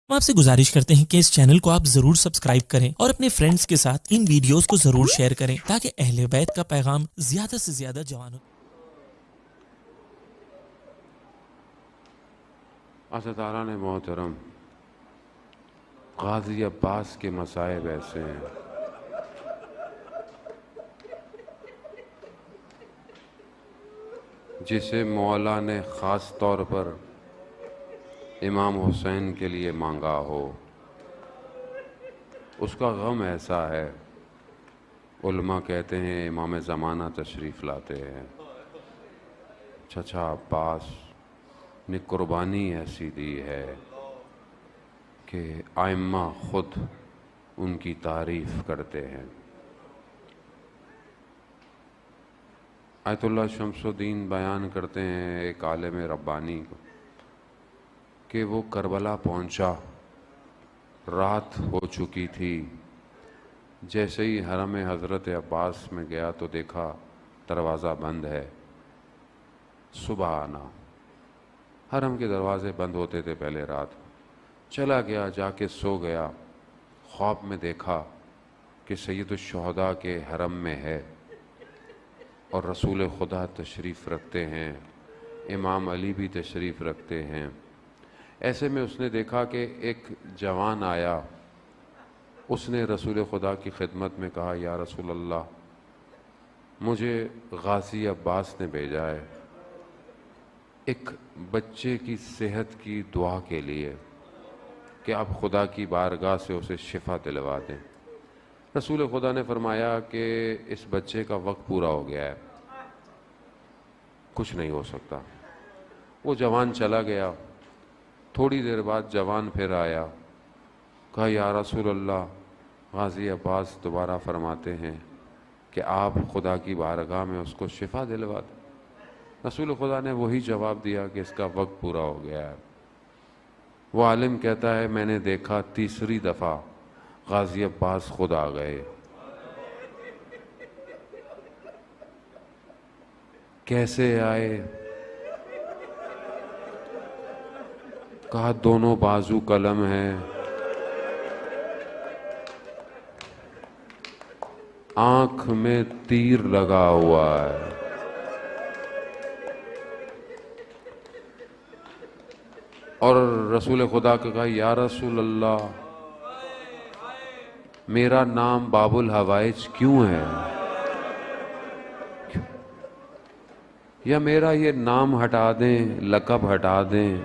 ہم آپ سے گزارش کرتے ہیں کہ اس چینل کو آپ ضرور سبسکرائب کریں اور اپنے فرینڈز کے ساتھ ان ویڈیوز کو ضرور شیئر کریں تاکہ اہل بیت کا پیغام زیادہ سے زیادہ جوانوں عزیزان محترم، غازی عباس کے مصائب ایسے ہیں جسے مولا نے خاص طور پر امام حسین کے لیے مانگا ہو، اس کا غم ایسا ہے۔ علماء کہتے ہیں امام زمانہ تشریف لاتے ہیں، چچا عباس نے قربانی ایسی دی ہے کہ ائمہ خود ان کی تعریف کرتے ہیں۔ آیت اللہ شمس الدین بیان کرتے ہیں ایک عالم ربانی کو کہ وہ کربلا پہنچا، رات ہو چکی تھی، جیسے ہی حرم حضرت عباس میں گیا تو دیکھا دروازہ بند ہے۔ صبح آنا، حرم کے دروازے بند ہوتے تھے پہلے رات۔ چلا گیا، جا کے سو گیا، خواب میں دیکھا کہ سید الشہداء کے حرم میں ہے اور رسول خدا تشریف رکھتے ہیں، امام علی بھی تشریف رکھتے ہیں۔ ایسے میں اس نے دیکھا کہ ایک جوان آیا، اس نے رسول خدا کی خدمت میں کہا یا رسول اللہ، مجھے غازی عباس نے بھیجا ہے ایک بچے کی صحت کی دعا کے لیے کہ آپ خدا کی بارگاہ سے اسے شفا دلوا دیں۔ رسول خدا نے فرمایا کہ اس بچے کا وقت پورا ہو گیا ہے، کچھ نہیں ہو سکتا۔ وہ جوان چلا گیا، تھوڑی دیر بعد جوان پھر آیا، کہا یا رسول اللہ، غازی عباس دوبارہ فرماتے ہیں کہ آپ خدا کی بارگاہ میں اس کو شفا دلوا دیں۔ رسول خدا نے وہی جواب دیا کہ اس کا وقت پورا ہو گیا ہے۔ وہ عالم کہتا ہے میں نے دیکھا تیسری دفعہ غازی عباس خود آ گئے۔ کیسے آئے؟ کہا دونوں بازو قلم ہیں، آنکھ میں تیر لگا ہوا ہے۔ اور رسول خدا کو کہا یا رسول اللہ، میرا نام باب الحوائج کیوں ہے؟ یا میرا یہ نام ہٹا دیں، لقب ہٹا دیں،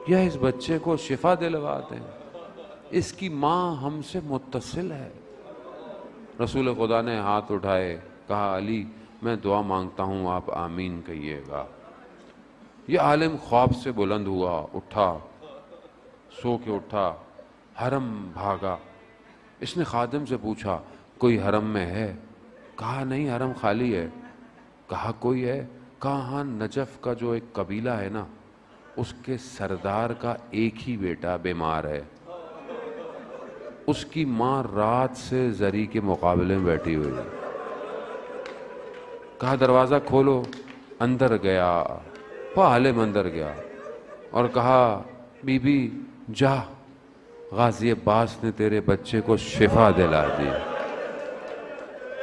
یا اس بچے کو شفا دلوا دیں، اس کی ماں ہم سے متصل ہے۔ رسول خدا نے ہاتھ اٹھائے، کہا علی میں دعا مانگتا ہوں، آپ آمین کہیے گا۔ یہ عالم خواب سے بلند ہوا، اٹھا، سو کے اٹھا، حرم بھاگا۔ اس نے خادم سے پوچھا کوئی حرم میں ہے؟ کہا نہیں، حرم خالی ہے۔ کہا کوئی ہے؟ کہا ہاں، نجف کا جو ایک قبیلہ ہے نا، اس کے سردار کا ایک ہی بیٹا بیمار ہے، اس کی ماں رات سے زری کے مقابلے میں بیٹھی ہوئی ہے۔ کہا دروازہ کھولو۔ اندر گیا، وہ عالم اندر گیا اور کہا بی بی جا، غازی عباس نے تیرے بچے کو شفا دلا دی۔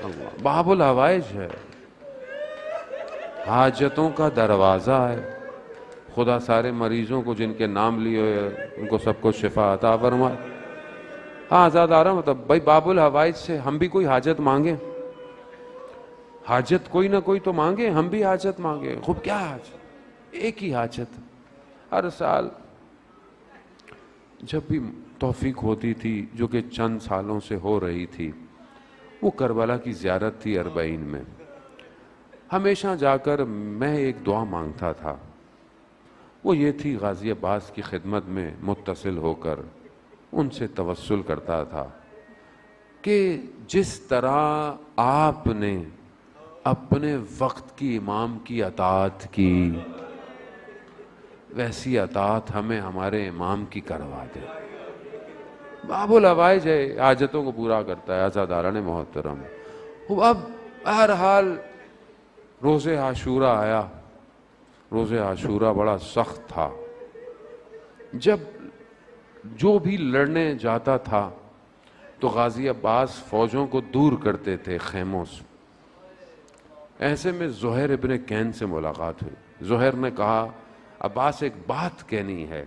اللہ، باب الحوائج ہے، حاجتوں کا دروازہ ہے۔ خدا سارے مریضوں کو جن کے نام لیے ہوئے ان کو سب کو شفا عطا فرمائے۔ ہاں آزاد آ رہا مطلب بھائی باب الحوائج سے ہم بھی کوئی حاجت مانگیں، حاجت کوئی نہ کوئی تو مانگے، ہم بھی حاجت مانگے۔ خوب کیا حاجت؟ ایک ہی حاجت۔ ہر سال جب بھی توفیق ہوتی تھی، جو کہ چند سالوں سے ہو رہی تھی، وہ کربلا کی زیارت تھی 40 میں، ہمیشہ جا کر میں ایک دعا مانگتا تھا، وہ یہ تھی غازی عباس کی خدمت میں متصل ہو کر ان سے توسل کرتا تھا کہ جس طرح آپ نے اپنے وقت کی امام کی اطاعت کی، ویسی اطاعت ہمیں ہمارے امام کی کروا دے۔ باب الحوائج ہے، حاجتوں کو پورا کرتا ہے۔ عزاداران محترم، اب بہرحال روز عاشورہ آیا۔ روز عاشورہ بڑا سخت تھا۔ جب جو بھی لڑنے جاتا تھا تو غازی عباس فوجوں کو دور کرتے تھے خیموں سے. ایسے میں زہیر ابن کین سے ملاقات ہوئی. زہیر نے کہا عباس ایک بات کہنی ہے.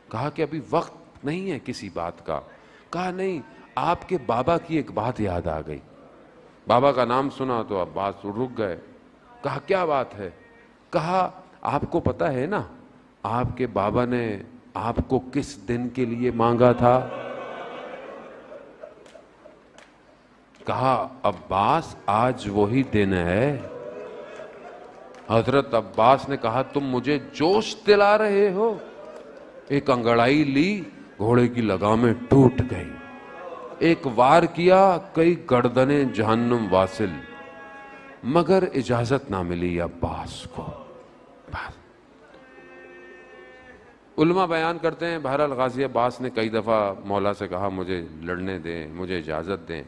کہا کہ ابھی وقت نہیں ہے کسی بات کا. کہا نہیں, آپ کے بابا کی ایک بات یاد آ گئی. بابا کا نام سنا تو عباس رک گئے. کہا کیا بات ہے؟ کہا آپ کو پتہ ہے نا آپ کے بابا نے آپ کو کس دن کے لیے مانگا تھا؟ کہا عباس آج وہی دن ہے. حضرت عباس نے کہا تم مجھے جوش دلا رہے ہو. ایک انگڑائی لی, گھوڑے کی لگامیں ٹوٹ گئی. ایک وار کیا, کئی گردنیں جہنم واصل, مگر اجازت نہ ملی عباس کو. علماء بیان کرتے ہیں بہرحال غازی عباس نے کئی دفعہ مولا سے کہا مجھے لڑنے دیں, مجھے اجازت دیں.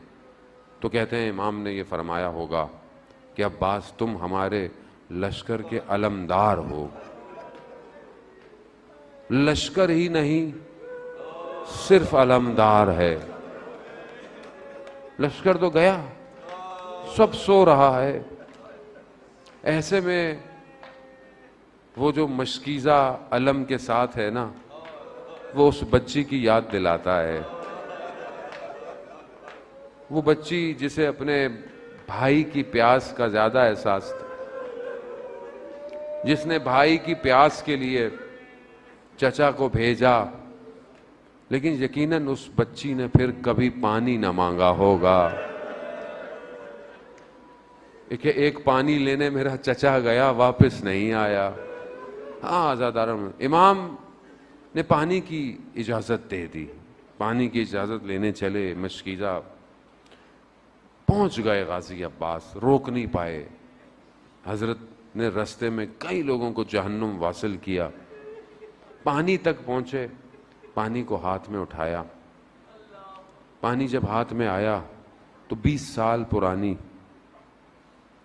تو کہتے ہیں امام نے یہ فرمایا ہوگا کہ عباس تم ہمارے لشکر کے علمدار ہو. لشکر ہی نہیں, صرف علمدار ہے. لشکر تو گیا, سب سو رہا ہے. ایسے میں وہ جو مشکیزہ علم کے ساتھ ہے نا, وہ اس بچی کی یاد دلاتا ہے. وہ بچی جسے اپنے بھائی کی پیاس کا زیادہ احساس تھا, جس نے بھائی کی پیاس کے لیے چچا کو بھیجا, لیکن یقیناً اس بچی نے پھر کبھی پانی نہ مانگا ہوگا. ایک پانی لینے میرا چچا گیا, واپس نہیں آیا. ہاں آزادارم, امام نے پانی کی اجازت دے دی. پانی کی اجازت لینے چلے. مشکیزہ پہنچ گئے غازی عباس, روک نہیں پائے. حضرت نے رستے میں کئی لوگوں کو جہنم واصل کیا. پانی تک پہنچے, پانی کو ہاتھ میں اٹھایا. پانی جب ہاتھ میں آیا تو 20 سال پرانی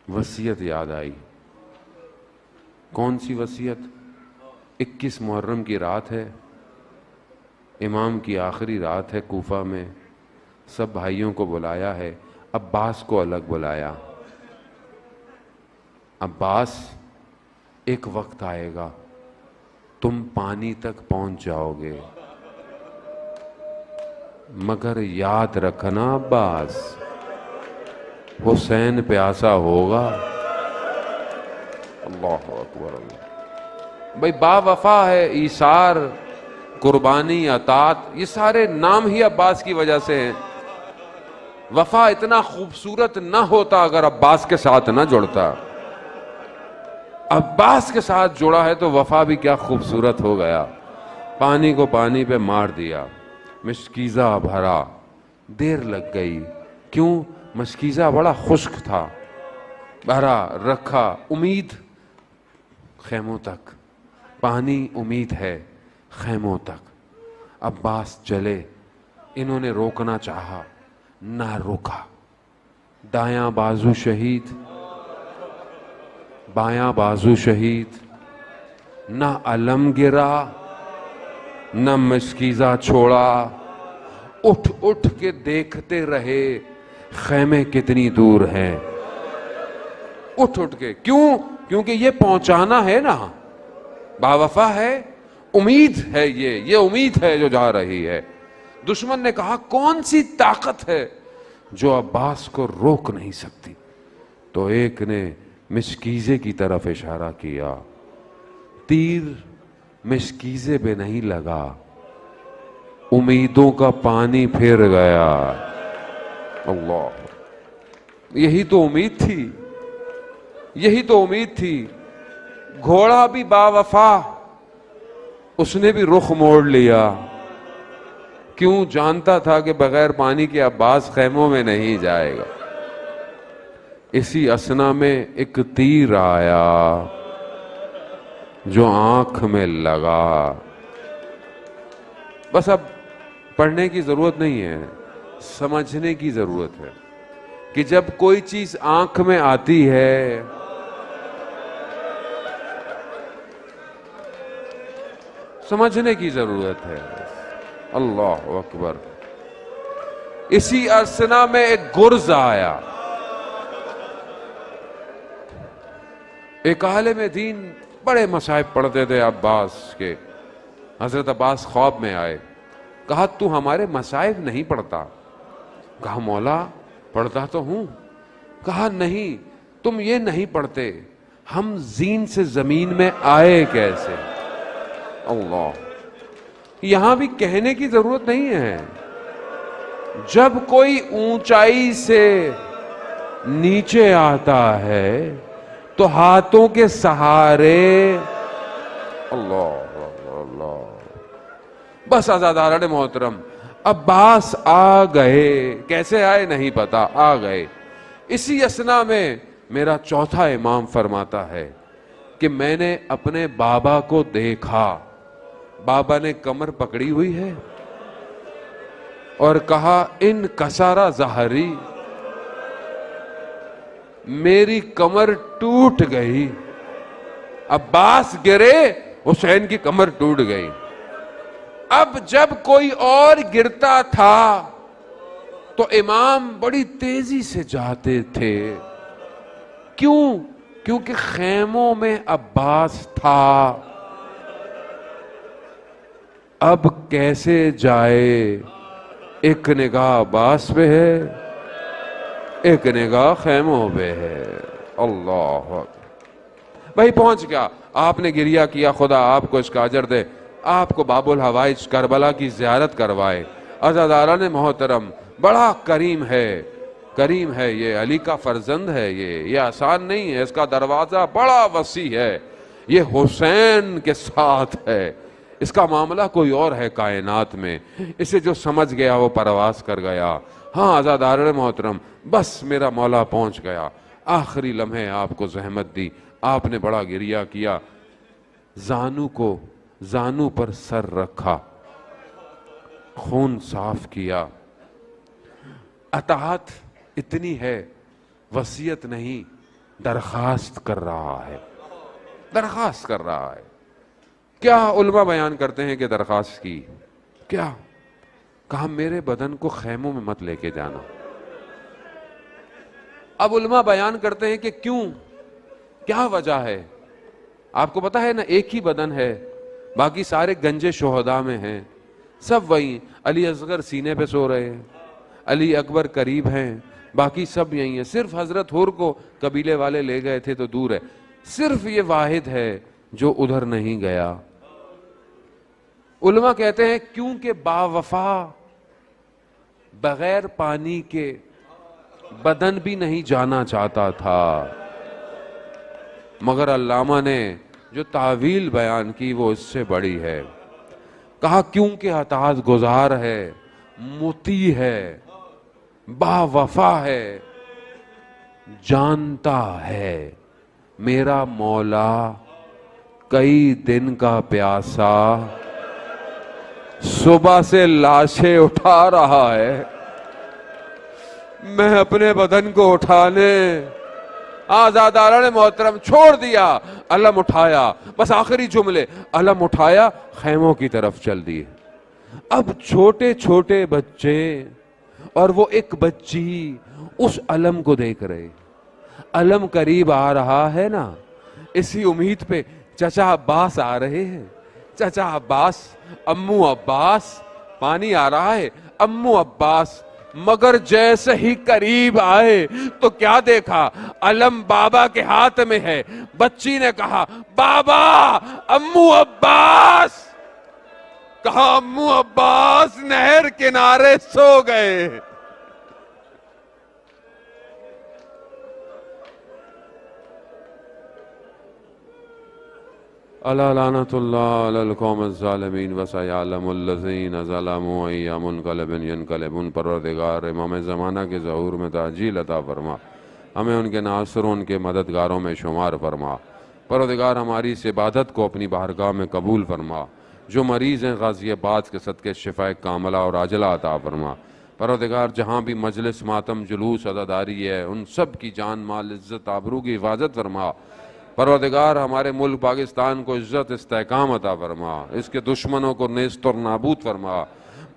وصیت یاد آئی. کون سی وصیت؟ 21 محرم کی رات ہے, امام کی آخری رات ہے کوفہ میں. سب بھائیوں کو بلایا ہے, عباس کو الگ بلایا. عباس ایک وقت آئے گا تم پانی تک پہنچ جاؤ گے, مگر یاد رکھنا عباس حسین پیاسا ہوگا. اللہ اکبر. بھئی با وفا ہے, ایثار, قربانی, اطاعت, یہ سارے نام ہی عباس کی وجہ سے ہیں. وفا اتنا خوبصورت نہ ہوتا اگر عباس کے ساتھ نہ جڑتا. عباس کے ساتھ جڑا ہے تو وفا بھی کیا خوبصورت ہو گیا. پانی کو پانی پہ مار دیا. مشکیزہ بھرا, دیر لگ گئی. کیوں؟ مشکیزہ بڑا خشک تھا. بھرا رکھا, امید خیموں تک, پانی امید ہے خیموں تک. عباس چلے, انہوں نے روکنا چاہا, نہ روکا. دایاں بازو شہید, بایاں بازو شہید, نہ علم گرا نہ مشکیزہ چھوڑا. اٹھ اٹھ کے دیکھتے رہے خیمے کتنی دور ہیں. اٹھ اٹھ کے, کیوں؟ کیونکہ یہ پہنچانا ہے نا, باوفا ہے, امید ہے, یہ امید ہے جو جا رہی ہے. دشمن نے کہا کون سی طاقت ہے جو عباس کو روک نہیں سکتی؟ تو ایک نے مشکیزے کی طرف اشارہ کیا. تیر مشکیزے پہ نہیں لگا, امیدوں کا پانی پھر گیا. اللہ, یہی تو امید تھی, یہی تو امید تھی. گھوڑا بھی با وفا, اس نے بھی رخ موڑ لیا. کیوں؟ جانتا تھا کہ بغیر پانی کے عباس خیموں میں نہیں جائے گا. اسی اسنا میں ایک تیر آیا جو آنکھ میں لگا. بس اب پڑھنے کی ضرورت نہیں ہے, سمجھنے کی ضرورت ہے کہ جب کوئی چیز آنکھ میں آتی ہے سمجھنے کی ضرورت ہے. اللہ اکبر. اسی اسنا میں ایک گرز آیا. ایک عالم دین بڑے مصائب پڑھتے تھے عباس کے. حضرت عباس خواب میں آئے. کہا تو ہمارے مصائب نہیں پڑھتا؟ کہا مولا پڑھتا تو ہوں. کہا نہیں، تم یہ نہیں پڑھتے ہم زین سے زمین میں آئے کیسے. اللہ، یہاں بھی کہنے کی ضرورت نہیں ہے. جب کوئی اونچائی سے نیچے آتا ہے تو ہاتھوں کے سہارے. اللہ اللہ. بس عزاداران محترم، عباس آ گئے. کیسے آئے نہیں پتا، آ گئے. اسی اسنا میں میرا چوتھا امام فرماتا ہے کہ میں نے اپنے بابا کو دیکھا. بابا نے کمر پکڑی ہوئی ہے اور کہا ان کسارا ظہری، میری کمر ٹوٹ گئی. عباس گرے، حسین کی کمر ٹوٹ گئی. اب جب کوئی اور گرتا تھا تو امام بڑی تیزی سے جاتے تھے. کیوں؟ کیونکہ خیموں میں عباس تھا. اب کیسے جائے؟ ایک نگاہ عباس پہ ہے، ایک نگاہ خیموں پہ ہے. اللہ بھائی پہنچ گیا. آپ نے گریہ کیا، خدا آپ کو اس کا اجر دے. آپ کو باب الحوائج کربلا کی زیارت کروائے. عزاداران محترم، بڑا کریم ہے، کریم ہے. یہ علی کا فرزند ہے. یہ آسان نہیں ہے. اس کا دروازہ بڑا وسیع ہے. یہ حسین کے ساتھ ہے. اس کا معاملہ کوئی اور ہے کائنات میں. اسے جو سمجھ گیا وہ پرواز کر گیا. ہاں عزاداران محترم، بس میرا مولا پہنچ گیا. آخری لمحے آپ کو زحمت دی. آپ نے بڑا گریہ کیا. زانو پر سر رکھا، خون صاف کیا. اطاعت اتنی ہے، وصیت نہیں، درخواست کر رہا ہے. درخواست کر رہا ہے. کیا علماء بیان کرتے ہیں کہ درخواست کی؟ کیا کہا؟ میرے بدن کو خیموں میں مت لے کے جانا. اب علماء بیان کرتے ہیں کہ کیوں، کیا وجہ ہے. آپ کو پتا ہے نا، ایک ہی بدن ہے، باقی سارے گنجے شہداء میں ہیں. سب وہی. علی اصغر سینے پہ سو رہے ہیں، علی اکبر قریب ہیں، باقی سب یہی ہیں. صرف حضرت حر کو قبیلے والے لے گئے تھے تو دور ہے. صرف یہ واحد ہے جو ادھر نہیں گیا. علماء کہتے ہیں کیونکہ با وفا بغیر پانی کے بدن بھی نہیں جانا چاہتا تھا. مگر علامہ نے جو تعویل بیان کی وہ اس سے بڑی ہے. کہا کیونکہ اطاعت گزار ہے، مطیع ہے، با وفا ہے، جانتا ہے میرا مولا کئی دن کا پیاسا صبح سے لاشیں اٹھا رہا ہے. میں اپنے بدن کو اٹھانے آزاداران محترم چھوڑ دیا. علم اٹھایا، بس آخری جملے، علم اٹھایا، خیموں کی طرف چل دیے. اب چھوٹے چھوٹے بچے اور وہ ایک بچی اس علم کو دیکھ رہے. علم قریب آ رہا ہے نا، اسی امید پہ چچا عباس آ رہے ہیں. چچا عباس، امو عباس، پانی آ رہا ہے، امو عباس. مگر جیسے ہی قریب آئے تو کیا دیکھا؟ علم بابا کے ہاتھ میں ہے. بچی نے کہا بابا، امو عباس. کہا امو عباس نہر کنارے سو گئے. الا لعنت اللہ علی القوم الظالمین وسیعلم الذین ظلموا ای منقلب ینقلبون. پروردگار امام زمانہ کے ظہور میں تعجیل عطا فرما، ہمیں ان کے ناصروں، ان کے مددگاروں میں شمار فرما. پروردگار ہماری اس عبادت کو اپنی بارگاہ میں قبول فرما. جو مریض ہیں غازی آباد کے صدقے شفاء کاملہ اور عاجلہ عطا فرما. پروردگار جہاں بھی مجلس، ماتم، جلوس، عزاداری ہے، ان سب کی جان، مال، عزت، آبرو کی حفاظت فرما. پروردگار ہمارے ملک پاکستان کو عزت، استحکام عطا فرما. اس کے دشمنوں کو نیست اور نابود فرما.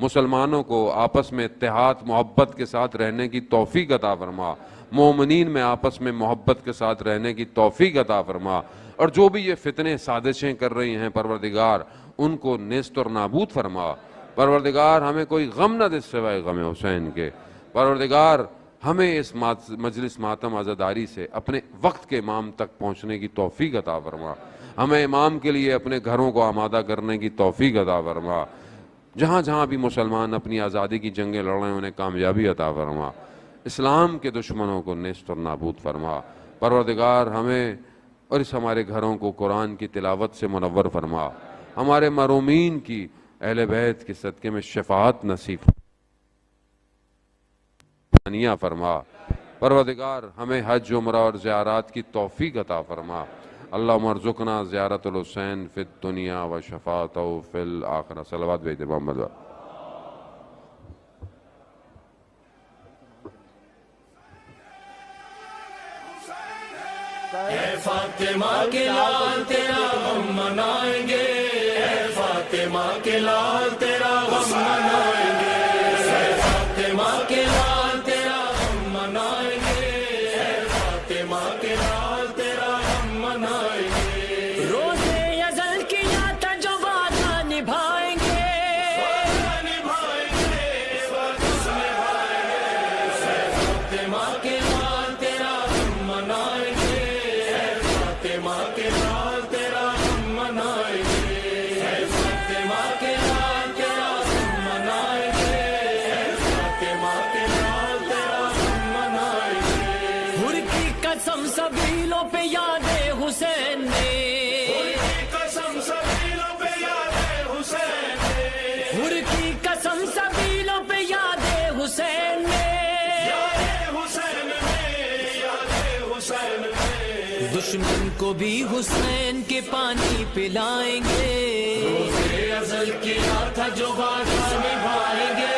مسلمانوں کو آپس میں اتحاد محبت کے ساتھ رہنے کی توفیق عطا فرما، مومنین میں آپس میں محبت کے ساتھ رہنے کی توفیق عطا فرما، اور جو بھی یہ فتنے سازشیں کر رہی ہیں پروردگار ان کو نیست اور نابود فرما۔ پروردگار ہمیں کوئی غم نہ دے سوائے غم حسین کے۔ پروردگار ہمیں اس مجلس ماتم عزاداری سے اپنے وقت کے امام تک پہنچنے کی توفیق عطا فرما، ہمیں امام کے لیے اپنے گھروں کو آمادہ کرنے کی توفیق عطا فرما، جہاں جہاں بھی مسلمان اپنی آزادی کی جنگیں لڑ رہے ہیں انہیں کامیابی عطا فرما، اسلام کے دشمنوں کو نیست اور نابود فرما۔ پروردگار ہمیں اور اس ہمارے گھروں کو قرآن کی تلاوت سے منور فرما، ہمارے محرومین کی اہل بیت کے صدقے میں شفاعت نصیب فرما۔ پروردگار ہمیں حج عمرہ اور زیارات کی توفیق عطا فرما۔ اللہم ارزقنا زیارت الحسین فی الدنیا و شفاعتہ فی الآخرہ۔ صلوات بھیج دے محمد و اے فاطمہ کے لال تیرا غم منائیں گے، اے فاطمہ کے لال تیرا غم منائیں گے، اے فاطمہ کے لال تیرا غم منائیں گے، اے فاطمہ کے لال تیرا غم منائیں گے۔ روزے ازل کیا تھا جو وعدہ نبھائیں گے، وعدہ نبھائیں گے، وعدہ نبھائیں گے، اے فاطمہ کے لال تیرا غم منائیں گے، فاطمہ کے لال تیرا غم منائیں گے، اے فاطمہ کے لال تیرا غم منائیں گے، اے فاطمہ کے لال تیرا غم منائیں گے۔ حر کی قسم سبیلوں پہ یاد حسین نے، حر کی قسم سبیلوں پہ یاد حسین نے، حر کی قسم سبیلوں پہ یاد حسین نے، یاد حسین نے، یاد حسین نے۔ دشمن کو بھی حسین کے پانی پلائیں گے، روزے ازل کیا تھا جو وعدہ نبھائیں گے،